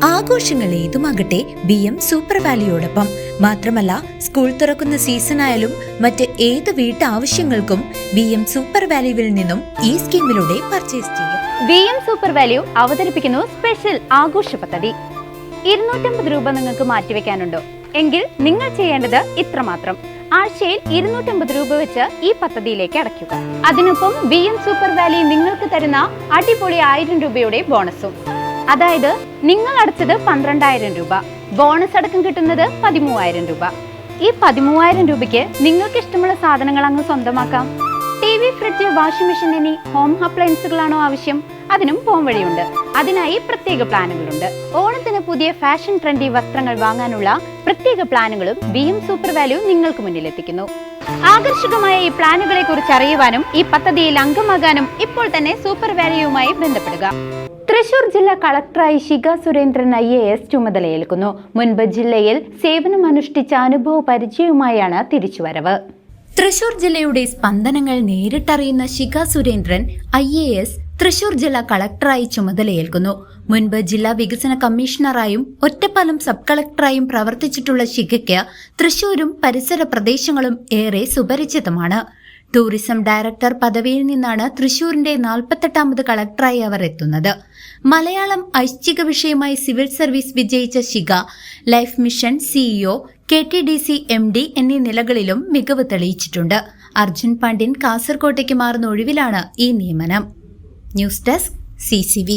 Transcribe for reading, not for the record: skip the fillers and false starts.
ആഘോഷങ്ങൾ ഏതുമാകട്ടെ BM super വാലിയോടൊപ്പം. മാത്രമല്ല, സ്കൂൾ തുറക്കുന്ന സീസണായാലും മറ്റ് ഏത് വീട്ടാവശ്യങ്ങൾക്കും BM സൂപ്പർ വാല്യൂവിൽ നിന്നും ഈ സ്കീമിലൂടെ പർച്ചേസ് ചെയ്യാം. BM സൂപ്പർ വാല്യൂ അവതരിപ്പിക്കുന്നു സ്പെഷ്യൽ ആഘോഷ പദ്ധതി. 250 രൂപ നിങ്ങൾക്ക് മാറ്റിവെക്കാനുണ്ടോ? എങ്കിൽ നിങ്ങൾ ചെയ്യേണ്ടത് ഇത്രമാത്രം: ആഴ്ചയിൽ 250 രൂപ വെച്ച് ഈ പദ്ധതിയിലേക്ക് അടയ്ക്കുക. അതിനൊപ്പം BM സൂപ്പർ വാല്യൂ നിങ്ങൾക്ക് തരുന്ന അടിപൊളി 1000 രൂപയുടെ ബോണസും. അതായത് നിങ്ങൾ അടച്ചത് 12,000 രൂപ, ബോണസ് അടക്കം കിട്ടുന്നത് 13,000 രൂപ. ഈ 13,000 രൂപയ്ക്ക് നിങ്ങൾക്ക് ഇഷ്ടമുള്ള സാധനങ്ങൾ അങ്ങ് സ്വന്തമാക്കാം. TV, ഫ്രിഡ്ജ്, വാഷിംഗ് മെഷീൻ എന്നീ ഹോം അപ്ലയൻസുകളാണോ ആവശ്യം? അതിനും പോം വഴിയുണ്ട്. അതിനായി പ്രത്യേക പ്ലാനുകളുണ്ട്. ഓണത്തിന് പുതിയ ഫാഷൻ ട്രെൻഡി വസ്ത്രങ്ങൾ വാങ്ങാനുള്ള പ്രത്യേക പ്ലാനുകളും BM സൂപ്പർ വാല്യൂ നിങ്ങൾക്ക് മുന്നിലെത്തിക്കുന്നു. ആകർഷകമായ ഈ പ്ലാനുകളെ കുറിച്ച് അറിയുവാനും ഈ പദ്ധതിയിൽ അംഗമാകാനും ഇപ്പോൾ തന്നെ സൂപ്പർ വാല്യൂവുമായി ബന്ധപ്പെടുക. തൃശൂർ ജില്ലാ കളക്ടറായി ശിഖ സുരേന്ദ്രൻ IAS ചുമതലയേൽക്കുന്നു. മുൻപ് ജില്ലയിൽ സേവനമനുഷ്ഠിച്ച അനുഭവ പരിചയവുമായാണ് തിരിച്ചുവരവ്. തൃശൂർ ജില്ലയുടെ സ്പന്ദനങ്ങൾ നേരിട്ടറിയുന്ന ശിഖ സുരേന്ദ്രൻ IAS തൃശൂർ ജില്ലാ കളക്ടറായി ചുമതലയേൽക്കുന്നു. മുൻപ് ജില്ലാ വികസന കമ്മീഷണറായും ഒറ്റപ്പാലം സബ് കളക്ടറായും പ്രവർത്തിച്ചിട്ടുള്ള ശിഖയ്ക്ക് തൃശൂരും പരിസര പ്രദേശങ്ങളും ഏറെ സുപരിചിതമാണ്. ടൂറിസം ഡയറക്ടർ പദവിയിൽ നിന്നാണ് തൃശൂരിന്റെ 48ാമത് കളക്ടറായി അവർ എത്തുന്നത്. മലയാളം ഐച്ഛിക വിഷയമായി സിവിൽ സർവീസ് വിജയിച്ച Shikha life mission CEO, KTDC MD എന്നീ നിലകളിലും മികവ് തെളിയിച്ചിട്ടുണ്ട്. അർജുൻ പാണ്ഡ്യൻ കാസർകോട്ടേക്ക് മാറുന്ന ഒഴിവിലാണ് ഈ നിയമനം. News desk CCV.